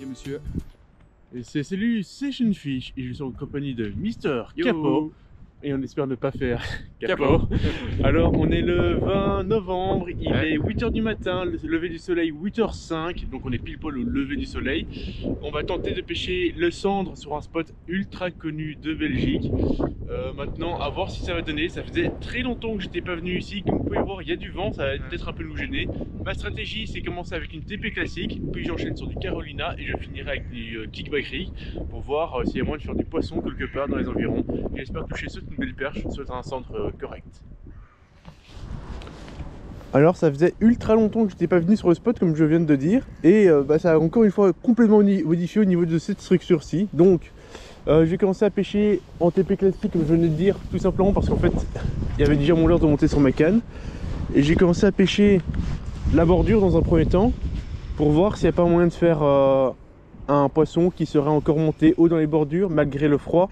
Et monsieur. Et c'est celui Session Fish et je suis en compagnie de Mister Yo. Capo. Et on espère ne pas faire Capo. Alors on est le 20 novembre, il est 8h du matin, le lever du soleil 8h05, donc on est pile poil au lever du soleil. On va tenter de pêcher le cendre sur un spot ultra connu de Belgique. Maintenant à voir si ça va donner, ça faisait très longtemps que j'étais pas venu ici, comme vous pouvez voir il y a du vent, ça va peut-être un peu nous gêner. Ma stratégie c'est commencer avec une TP classique, puis j'enchaîne sur du Carolina et je finirai avec du kickback rig pour voir s'il y a moyen de faire du poisson quelque part dans les environs. Et j'espère toucher soit une belle perche, soit un centre correct. Alors ça faisait ultra longtemps que j'étais pas venu sur le spot comme je viens de dire et ça a encore une fois complètement modifié au niveau de cette structure-ci. Donc j'ai commencé à pêcher en TP classique comme je venais de dire, tout simplement parce qu'en fait il y avait déjà mon leurre de monter sur ma canne. Et j'ai commencé à pêcher la bordure dans un premier temps pour voir s'il n'y a pas moyen de faire un poisson qui serait encore monté haut dans les bordures malgré le froid,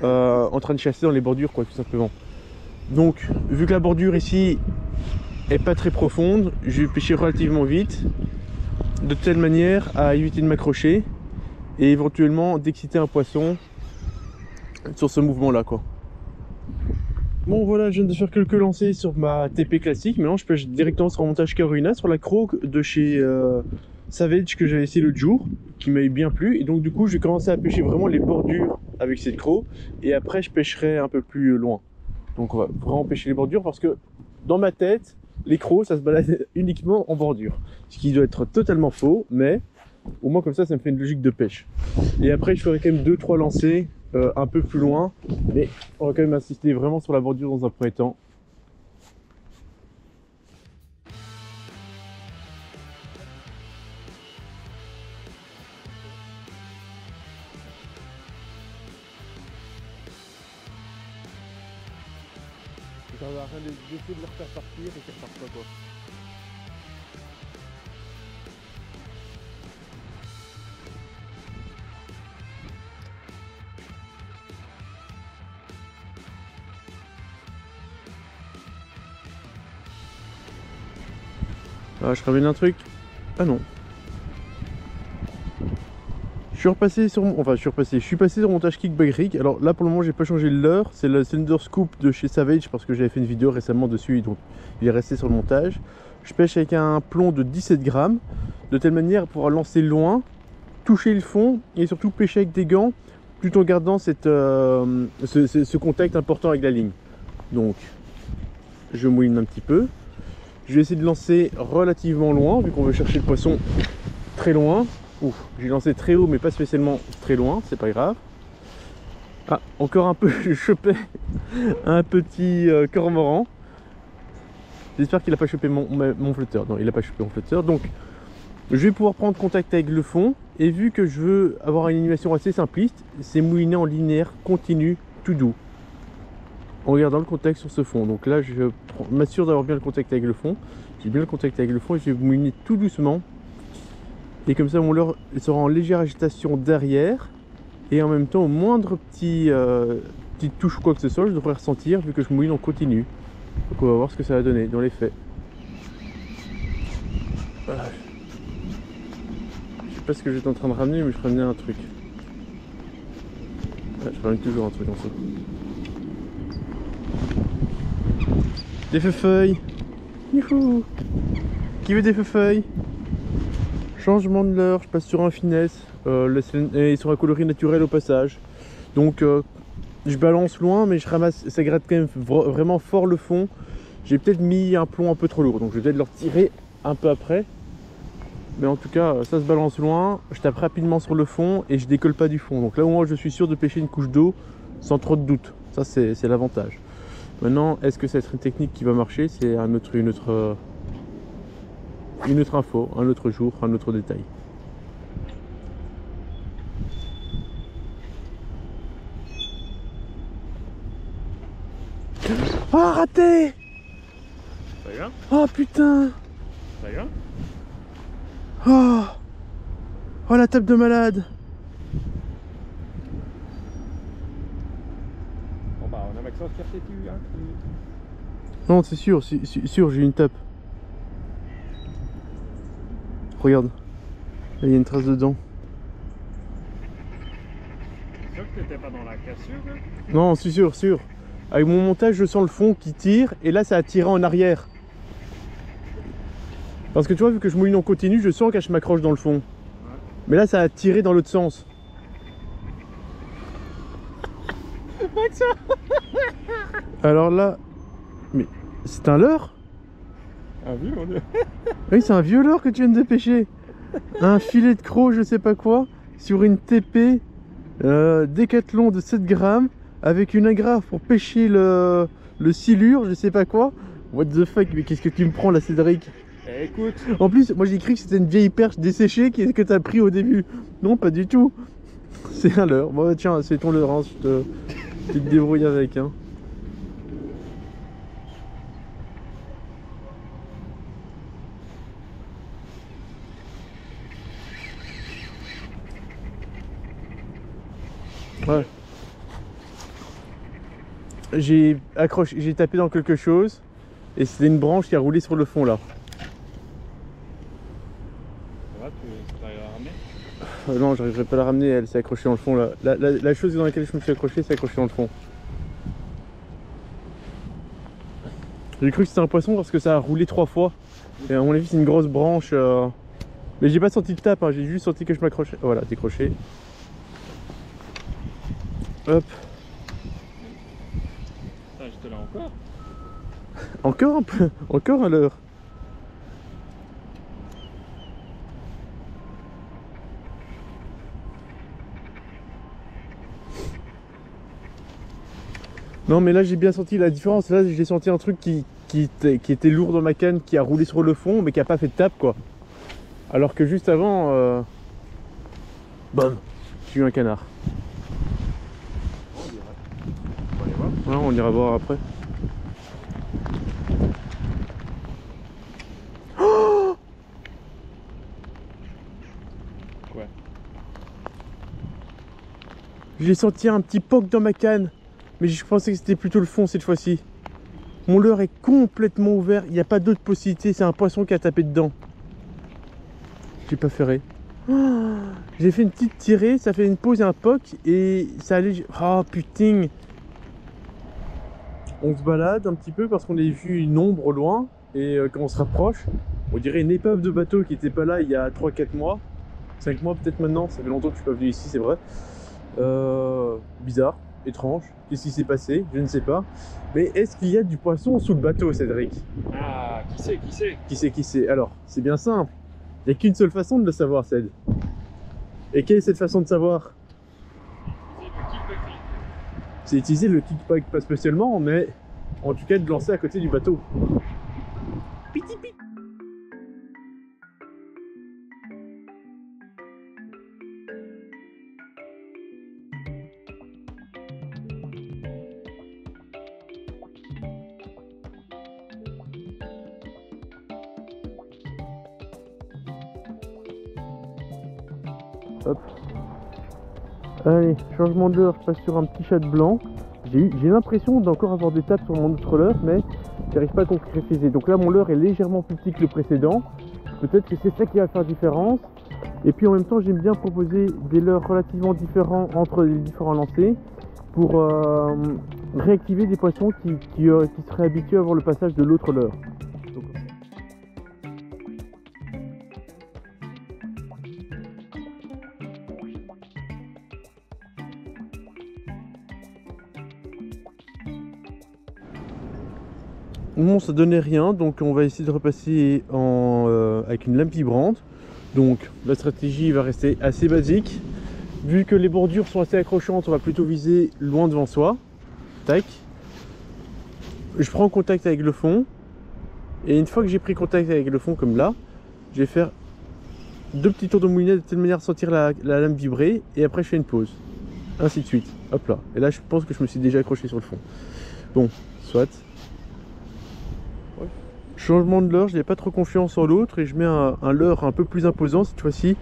en train de chasser dans les bordures quoi, tout simplement. Donc vu que la bordure ici est pas très profonde, je vais pêcher relativement vite de telle manière à éviter de m'accrocher et éventuellement d'exciter un poisson sur ce mouvement là quoi. Bon voilà, je viens de faire quelques lancers sur ma TP classique. Maintenant je pêche directement sur un montage Carolina sur la croque de chez Savage que j'avais essayé l'autre jour, qui m'avait bien plu. Et donc du coup je vais commencer à pêcher vraiment les bordures avec cette croc et après je pêcherai un peu plus loin. Donc on va vraiment pêcher les bordures parce que dans ma tête les crocs ça se balade uniquement en bordure, ce qui doit être totalement faux, mais au moins comme ça me fait une logique de pêche. Et après je ferai quand même 2-3 lancers un peu plus loin, mais on va quand même insister vraiment sur la bordure dans un premier temps. Ça va rien d'essayer de leur faire partir et qu'ils repartent pas quoi. Ah, je ramène un truc. Ah non. Je suis passé sur mon montage kickback rig. Alors là pour le moment j'ai pas changé le leurre. C'est le Thunder Scoop de chez Savage parce que j'avais fait une vidéo récemment dessus, donc il est resté sur le montage. Je pêche avec un plomb de 17 grammes, de telle manière à pouvoir lancer loin, toucher le fond et surtout pêcher avec des gants, tout en gardant ce contact important avec la ligne. Donc je mouline un petit peu. Je vais essayer de lancer relativement loin, vu qu'on veut chercher le poisson très loin. Ouf, j'ai lancé très haut, mais pas spécialement très loin, c'est pas grave. Ah, encore un peu, je chopais un petit cormoran. J'espère qu'il n'a pas chopé mon flotteur. Non, il n'a pas chopé mon flotteur. Donc, je vais pouvoir prendre contact avec le fond. Et vu que je veux avoir une animation assez simpliste, c'est mouliner en linéaire, continu, tout doux, en regardant le contact sur ce fond. Donc là je m'assure d'avoir bien le contact avec le fond. J'ai bien le contact avec le fond et je vais mouliner tout doucement. Et comme ça mon leurre sera en légère agitation derrière. Et en même temps au moindre petite touche ou quoi que ce soit, je devrais ressentir vu que je mouline en continu. Donc on va voir ce que ça va donner dans les faits. Voilà. Je sais pas ce que j'étais en train de ramener, mais je ramenais un truc. Ouais, je ramène toujours un truc en dessous. Des feuilles. Youhou. Qui veut des feuilles? Changement de leurre, je passe sur un finesse et sur un coloris naturel au passage. Donc je balance loin mais je ramasse, ça gratte quand même vraiment fort le fond. J'ai peut-être mis un plomb un peu trop lourd, donc je vais peut-être le retirer un peu après. Mais en tout cas ça se balance loin, je tape rapidement sur le fond et je décolle pas du fond. Donc là au moins je suis sûr de pêcher une couche d'eau sans trop de doute. Ça c'est l'avantage. Maintenant, est-ce que c'est une technique qui va marcher? C'est une autre info, un autre jour, un autre détail. Ah, raté! Ça va? Oh putain! Ça va? Oh! Oh la table de malade! Bon bah on a Maxence qui a têtu, hein. Non, c'est sûr, j'ai une tape. Regarde, là il y a une trace dedans. que t'étais pas dans la cassure là? Non, je suis sûr, sûr. Avec mon montage, je sens le fond qui tire et là, ça a tiré en arrière. Parce que tu vois, vu que je mouline en continu, je sens que je m'accroche dans le fond. Ouais. Mais là, ça a tiré dans l'autre sens. Alors là, mais c'est un leurre? Un vieux, on est... Oui, c'est un vieux leurre que tu viens de pêcher. Un filet de croc, je sais pas quoi, sur une TP Décathlon de 7 grammes, avec une agrafe pour pêcher le silure, je sais pas quoi. What the fuck, mais qu'est-ce que tu me prends là, Cédric? Écoute. En plus, moi j'ai cru que c'était une vieille perche desséchée que t'as pris au début. Non, pas du tout. C'est un leurre. Bon, tiens, c'est ton leurre, hein. Tu te débrouilles avec. Hein. Ouais. J'ai accroché, j'ai tapé dans quelque chose et c'était une branche qui a roulé sur le fond là. Ça va, tu arrives à la ramener? Non, j'arriverai pas à la ramener, elle s'est accrochée dans le fond là. La chose dans laquelle je me suis accroché, c'est accroché dans le fond. J'ai cru que c'était un poisson parce que ça a roulé 3 fois. Et à mon avis, c'est une grosse branche. Mais j'ai pas senti le tape, hein. J'ai juste senti que je m'accrochais. Voilà, décroché. Hop. J'étais là encore. Encore un peu, encore à l'heure. Non mais là j'ai bien senti la différence. Là j'ai senti un truc qui était lourd dans ma canne, qui a roulé sur le fond mais qui a pas fait de tape quoi. Alors que juste avant, bam, j'ai eu un canard. On va aller voir. Ouais, on ira voir après. Oh, Quoi? j'ai senti un petit poc dans ma canne. Mais je pensais que c'était plutôt le fond cette fois-ci. Mon leurre est complètement ouvert, il n'y a pas d'autre possibilité, c'est un poisson qui a tapé dedans. J'ai pas ferré. Oh, j'ai fait une petite tirée, ça fait une pause et un poc et ça allait... Oh putain. On se balade un petit peu parce qu'on a vu une ombre au loin et quand on se rapproche, on dirait une épave de bateau qui n'était pas là il y a 3-4 mois. 5 mois peut-être maintenant, ça fait longtemps que je suis pas venu ici, c'est vrai. Bizarre. Étrange, qu'est-ce qui s'est passé? Je ne sais pas. Mais est-ce qu'il y a du poisson sous le bateau, Cédric? Ah, qui sait, qui sait? Qui sait, qui sait? Alors, c'est bien simple. Il n'y a qu'une seule façon de le savoir, Céd. Et quelle est cette façon de savoir? C'est utiliser le kickback, pas spécialement, mais en tout cas de lancer à côté du bateau. Piti piti. Hop. Allez, changement de leurre, je passe sur un petit chat blanc. J'ai l'impression d'encore avoir des tapes sur mon autre leurre, mais j'arrive pas à concrétiser. Donc là, mon leurre est légèrement plus petit que le précédent. Peut-être que c'est ça qui va faire différence. Et puis en même temps, j'aime bien proposer des leurres relativement différents entre les différents lancers pour réactiver des poissons qui seraient habitués à voir le passage de l'autre leurre. Bon, ça donnait rien, donc on va essayer de repasser avec une lame vibrante. Donc la stratégie va rester assez basique. Vu que les bordures sont assez accrochantes, on va plutôt viser loin devant soi. Tac. Je prends contact avec le fond. Et une fois que j'ai pris contact avec le fond comme là, je vais faire 2 petits tours de moulinet de telle manière à sentir la lame vibrer. Et après je fais une pause. Ainsi de suite. Hop là. Et là je pense que je me suis déjà accroché sur le fond. Bon, soit. Changement de leurre, je n'ai pas trop confiance en l'autre et je mets un leurre un peu plus imposant cette fois-ci.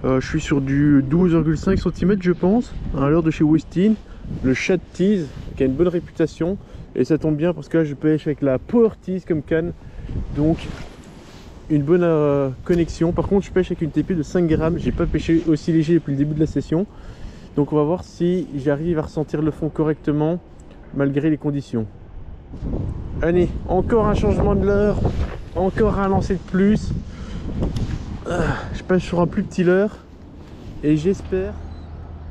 Je suis sur du 12,5 cm je pense, un leurre de chez Westin, le Shad Tease qui a une bonne réputation et ça tombe bien parce que là je pêche avec la Power Tease comme canne, donc une bonne connexion. Par contre je pêche avec une TP de 5 grammes, j'ai pas pêché aussi léger depuis le début de la session, Donc on va voir si j'arrive à ressentir le fond correctement malgré les conditions. Allez, encore un changement de leurre, encore un lancer de plus. Je passe sur un plus petit leurre et j'espère.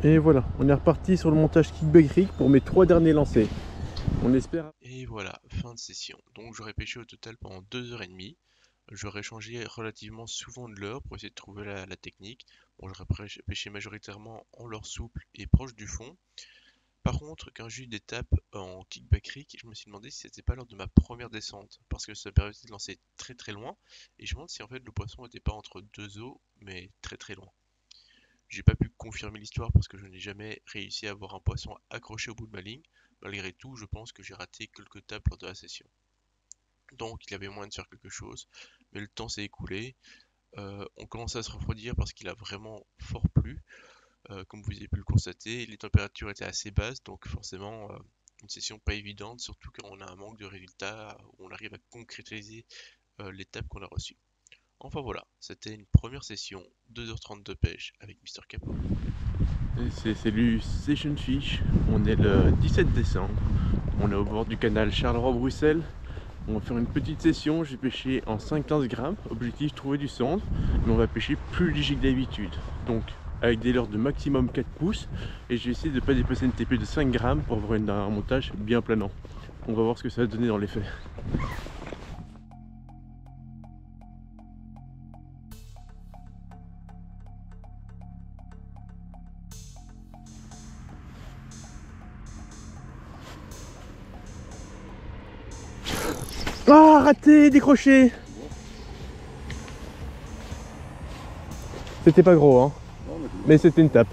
Et voilà, on est reparti sur le montage Kickback Rig pour mes 3 derniers lancers. On espère. Et voilà, fin de session. Donc j'aurais pêché au total pendant 2h30. J'aurais changé relativement souvent de leurre pour essayer de trouver la technique. Bon, j'aurais pêché majoritairement en leurre souple et proche du fond. Par contre, quand j'ai eu des tapes en kickback rig, je me suis demandé si c'était pas lors de ma première descente, parce que ça permettait de lancer très très loin, et je me demande si en fait le poisson n'était pas entre deux eaux, mais très très loin. J'ai pas pu confirmer l'histoire parce que je n'ai jamais réussi à avoir un poisson accroché au bout de ma ligne. Malgré tout, je pense que j'ai raté quelques tapes lors de la session. Donc il y avait moyen de faire quelque chose, mais le temps s'est écoulé. On commençait à se refroidir parce qu'il a vraiment fort plu. Comme vous avez pu le constater, les températures étaient assez basses, donc forcément une session pas évidente, surtout quand on a un manque de résultats, où on arrive à concrétiser l'étape qu'on a reçue. Enfin voilà, c'était une première session, 2h30 de pêche avec Mr Capot. C'est le Session Fish, on est le 17 décembre, on est au bord du canal Charleroi-Bruxelles. On va faire une petite session, j'ai pêché en 5-15 grammes, objectif trouver du cendre, mais on va pêcher plus léger que d'habitude. Donc avec des leurres de maximum 4 pouces, et j'ai essayé de ne pas dépasser une TP de 5 grammes pour avoir un montage bien planant. On va voir ce que ça va donner dans les faits. Ah, raté, décroché. C'était pas gros, hein, mais c'était une tape.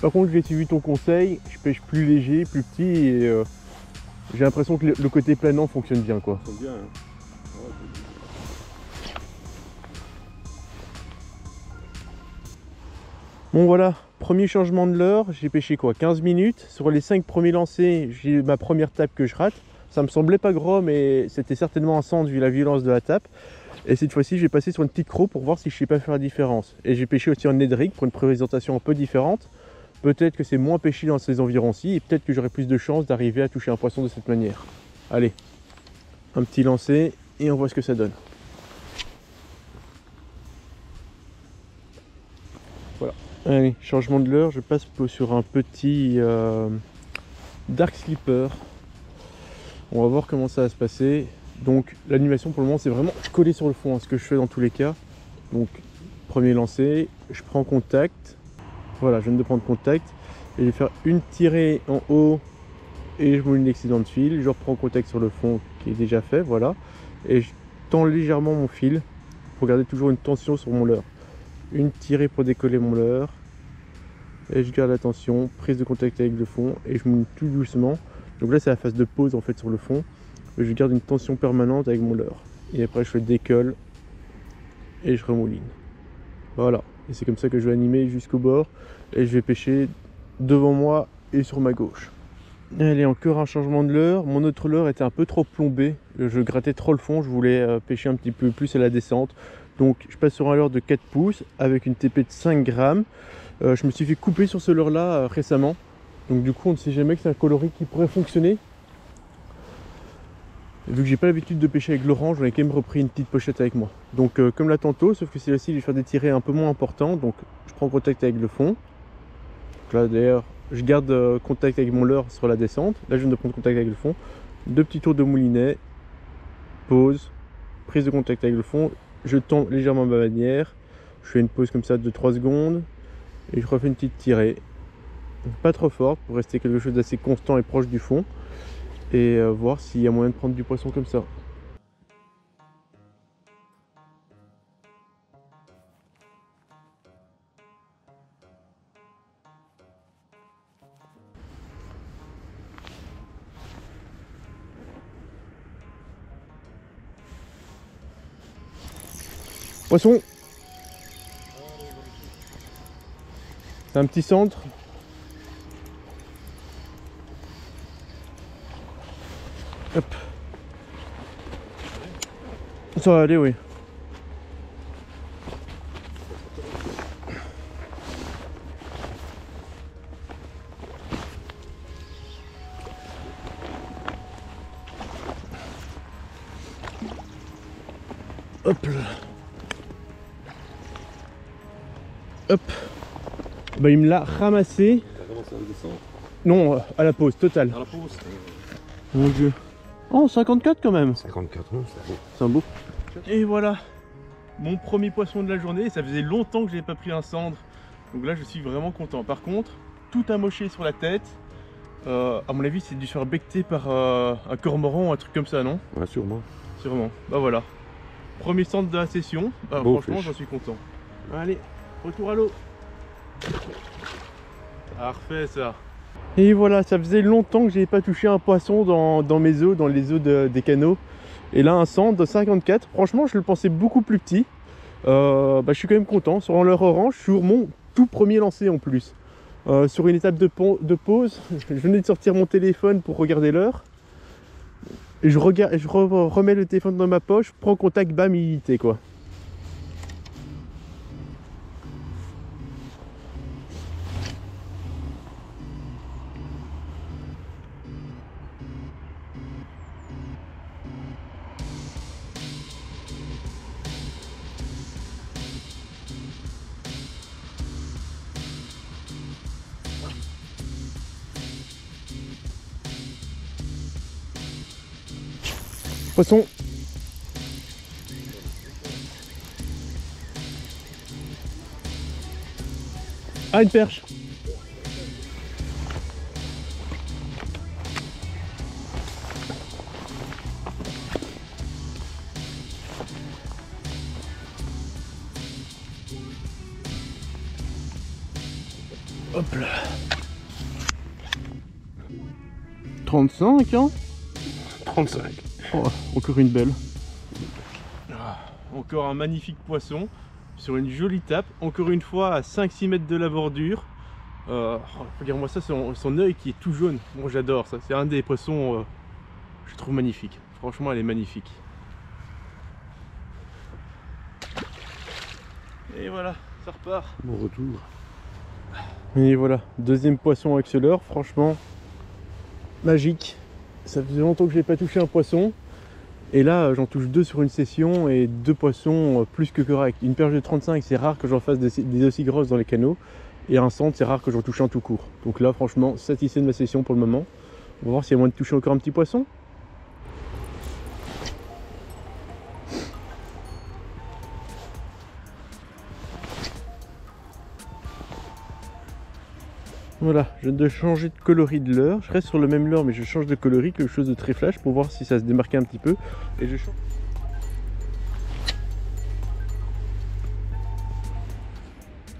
Par contre, j'ai suivi ton conseil, je pêche plus léger, plus petit, et j'ai l'impression que le côté planant fonctionne bien, quoi. Ça bien, hein. Bon voilà, premier changement de leurre, j'ai pêché quoi, 15 minutes. Sur les 5 premiers lancers, j'ai ma première tape que je rate. Ça me semblait pas gros, mais c'était certainement un centre vu la violence de la tape. Et cette fois-ci, je vais passer sur une petite croc pour voir si je sais pas faire la différence. Et j'ai pêché aussi en Ned Rig pour une présentation un peu différente. Peut-être que c'est moins pêché dans ces environs-ci et peut-être que j'aurai plus de chances d'arriver à toucher un poisson de cette manière. Allez, un petit lancer et on voit ce que ça donne. Voilà. Allez, changement de leurre, je passe sur un petit Dark Slipper. On va voir comment ça va se passer. Donc l'animation pour le moment c'est vraiment coller sur le fond, hein, ce que je fais dans tous les cas. Donc premier lancer, je prends contact. Voilà, je viens de prendre contact. Et je vais faire une tirée en haut et je mouline l'excédent de fil. Je reprends contact sur le fond qui est déjà fait, voilà. Et je tends légèrement mon fil pour garder toujours une tension sur mon leurre. Une tirée pour décoller mon leurre. Et je garde la tension, prise de contact avec le fond et je mouline tout doucement. Donc là c'est la phase de pause en fait sur le fond. Et je garde une tension permanente avec mon leurre. Et après je le décolle et je remouline. Voilà. Et c'est comme ça que je vais animer jusqu'au bord. Et je vais pêcher devant moi et sur ma gauche. Allez, encore un changement de leurre. Mon autre leurre était un peu trop plombé. Je grattais trop le fond. Je voulais pêcher un petit peu plus à la descente. Donc je passe sur un leurre de 4 pouces avec une TP de 5 grammes. Je me suis fait couper sur ce leurre là récemment. Donc du coup on ne sait jamais que c'est un coloris qui pourrait fonctionner. Et vu que j'ai pas l'habitude de pêcher avec l'orange, j'en ai quand même repris une petite pochette avec moi. Donc comme là tantôt, sauf que celle-ci je vais faire des tirées un peu moins importants. Donc je prends contact avec le fond. Donc là d'ailleurs je garde contact avec mon leurre sur la descente. Là je viens de prendre contact avec le fond. 2 petits tours de moulinet. Pause. Prise de contact avec le fond. Je tends légèrement ma bannière. Je fais une pause comme ça de 3 secondes. Et je refais une petite tirée. Donc, pas trop forte pour rester quelque chose d'assez constant et proche du fond. Et voir s'il y a moyen de prendre du poisson comme ça. Poisson. C'est un petit centre. Hop. Ça va aller, oui. Hop là. Hop. Bah il me l'a ramassé. Ça commence à descendre. Non, à la pause, totale. Dans la pause. Mon dieu. Oh, 54 quand même. 54 ans, c'est beau. C'est un beau. Et voilà. Mon premier poisson de la journée. Ça faisait longtemps que je n'avais pas pris un cendre. Donc là, je suis vraiment content. Par contre, tout amoché sur la tête. À mon avis, c'est dû se faire becter par un cormoran ou un truc comme ça, non? Ouais, sûrement. Sûrement. Bah voilà. Premier centre de la session. Bah, Beau franchement, fiche. j'en suis content. Allez, retour à l'eau. Parfait ça. Et voilà, ça faisait longtemps que j'avais pas touché un poisson dans mes eaux, dans les eaux des canaux. Et là, un centre de 54. Franchement, je le pensais beaucoup plus petit. Bah, je suis quand même content. Sur un leurre orange, sur mon tout premier lancer en plus. Sur une étape de pause, je venais de sortir mon téléphone pour regarder l'heure. Et je remets le téléphone dans ma poche, prends contact, bam, il était quoi. Poisson. Ah, une perche. Hop là. 35 hein. 35. Oh, encore une belle. Encore un magnifique poisson sur une jolie tape. Encore une fois à 5-6 mètres de la bordure. Regarde-moi ça, son œil qui est tout jaune. Bon, j'adore ça. C'est un des poissons je trouve magnifique. Franchement, elle est magnifique. Et voilà, ça repart. Mon retour. Et voilà, deuxième poisson avec ce leurre. Franchement, magique. Ça faisait longtemps que je n'ai pas touché un poisson. Et là, j'en touche deux sur une session et deux poissons plus que corrects. Une perche de 35, c'est rare que j'en fasse des aussi grosses dans les canaux. Et un centre, c'est rare que j'en touche un tout court. Donc là, franchement, satisfait de ma session pour le moment. On va voir s'il y a moyen de toucher encore un petit poisson. Voilà, je viens de changer de coloris de leurre. Je reste sur le même leurre, mais je change de coloris, quelque chose de très flash pour voir si ça se démarquait un petit peu. Et je change.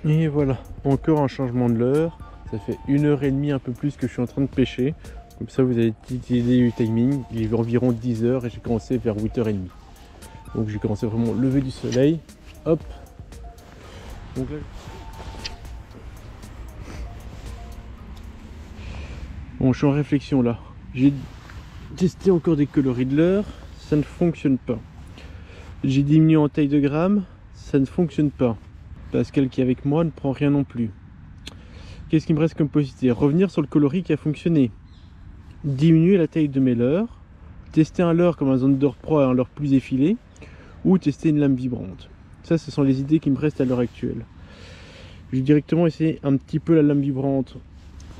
Et voilà, encore un changement de leurre. Ça fait 1h30 un peu plus que je suis en train de pêcher. Comme ça, vous avez une petite idée du timing. Il est environ 10h et j'ai commencé vers 8h30. Donc j'ai commencé vraiment au lever du soleil. Hop. Donc là, bon, je suis en réflexion là. J'ai testé encore des coloris de leurre, ça ne fonctionne pas. J'ai diminué en taille de gramme, ça ne fonctionne pas. Pascal qui est avec moi ne prend rien non plus. Qu'est-ce qui me reste comme possibilité? Revenir sur le coloris qui a fonctionné. Diminuer la taille de mes leurres. Tester un leurre comme un Zander Pro, un leurre plus effilé. Ou tester une lame vibrante. Ça, ce sont les idées qui me restent à l'heure actuelle. Je vais directement essayer un petit peu la lame vibrante.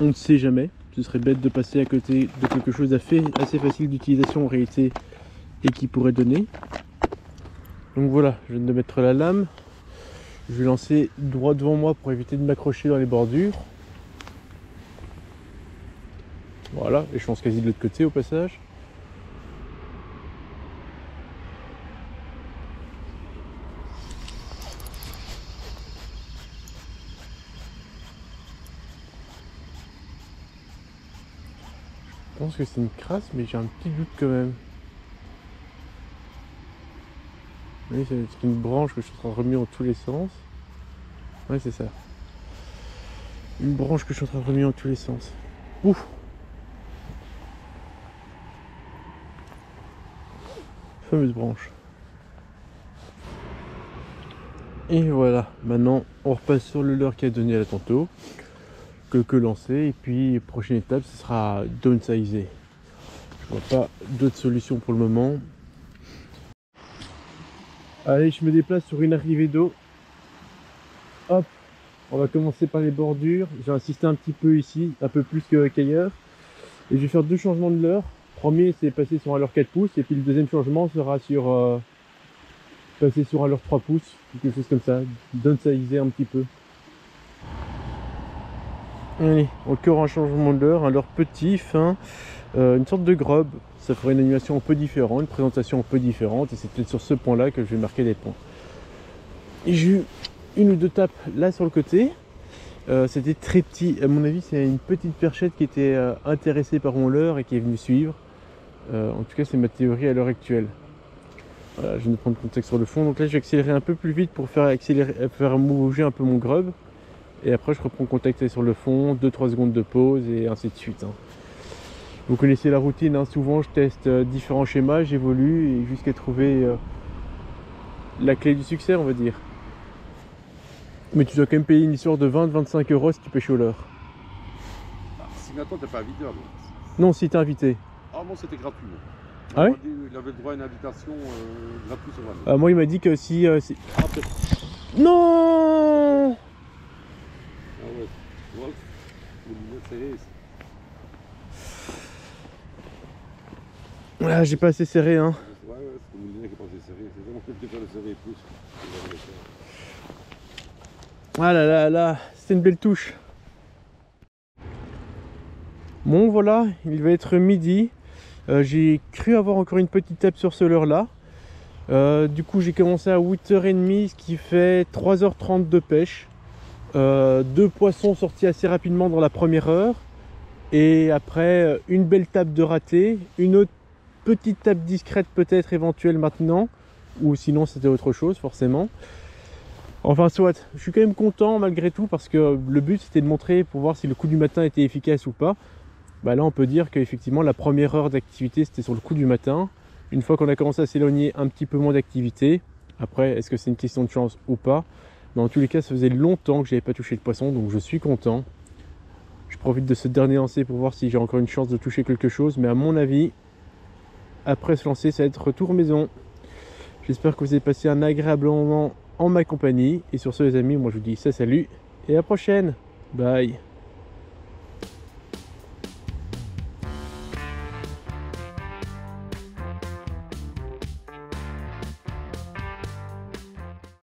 On ne sait jamais. Ce serait bête de passer à côté de quelque chose assez facile d'utilisation en réalité et qui pourrait donner. Donc voilà, je viens de mettre la lame. Je vais lancer droit devant moi pour éviter de m'accrocher dans les bordures. Voilà, et je pense quasi de l'autre côté au passage. Je pense que c'est une crasse, mais j'ai un petit doute quand même. Oui, c'est une branche que je suis en train de remuer en tous les sens. Ouais, c'est ça. Une branche que je suis en train de remuer en tous les sens. Ouf! Fameuse branche. Et voilà, maintenant on repasse sur le leurre qui a donné là tantôt. Que lancer, et puis prochaine étape ce sera downsizer. Je vois pas d'autre solution pour le moment. Allez, je me déplace sur une arrivée d'eau. Hop, on va commencer par les bordures. J'ai insisté un petit peu ici, un peu plus qu'ailleurs. Et je vais faire deux changements de leurre. Le premier, c'est passer sur un leurre 4 pouces. Et puis le deuxième changement sera sur passer sur un leurre 3 pouces. Quelque chose comme ça. Downsizer un petit peu. Allez, encore un changement de leurre. Un leurre petit, fin. Une sorte de grub. Ça ferait une animation un peu différente, une présentation un peu différente. Et c'est peut-être sur ce point-là que je vais marquer des points. Et j'ai eu une ou deux tapes là sur le côté. C'était très petit. À mon avis, c'est une petite perchette qui était intéressée par mon leurre et qui est venue suivre. En tout cas, c'est ma théorie à l'heure actuelle. Voilà, je viens de prendre contact sur le fond. Donc là, je vais accélérer un peu plus vite pour faire bouger un peu mon grub. Et après, je reprends contact sur le fond, 2-3 secondes de pause et ainsi de suite. Vous connaissez la routine, hein. Souvent je teste différents schémas, j'évolue et jusqu'à trouver la clé du succès, on va dire. Mais tu dois quand même payer une histoire de 20-25 € si tu pêches au leurre. Ah, si maintenant t'es pas invité, alors. Non, si t'es invité. Ah bon, c'était gratuit. Moi. Ah ouais? Il avait le droit à une invitation gratuite sur l'année. Moi il m'a dit que si... Ah, peut-être. Non! Ah ouais. Voilà. Vous le serré. Ah, j'ai pas assez serré, hein. Ouais, c'est le moulinet qui est pas assez serré. C'est vraiment que tu peux le serrer plus. Ah là là là, c'est une belle touche. Bon voilà, il va être midi. J'ai cru avoir encore une petite tape sur ce leurre là. Du coup j'ai commencé à 8h30, ce qui fait 3h30 de pêche. Deux poissons sortis assez rapidement dans la première heure. Et après une belle tape de raté, une autre petite tape discrète peut-être éventuelle maintenant. Ou sinon c'était autre chose forcément. Enfin soit, je suis quand même content malgré tout parce que le but c'était de montrer pour voir si le coup du matin était efficace ou pas. Bah là on peut dire qu'effectivement la première heure d'activité c'était sur le coup du matin. Une fois qu'on a commencé à s'éloigner un petit peu moins d'activité, après est-ce que c'est une question de chance ou pas, mais en tous les cas ça faisait longtemps que j'avais pas touché le poisson donc je suis content. Je profite de ce dernier lancer pour voir si j'ai encore une chance de toucher quelque chose, mais à mon avis après ce lancer ça va être retour maison. J'espère que vous avez passé un agréable moment en ma compagnie. Et sur ce les amis, moi je vous dis salut et à la prochaine. Bye.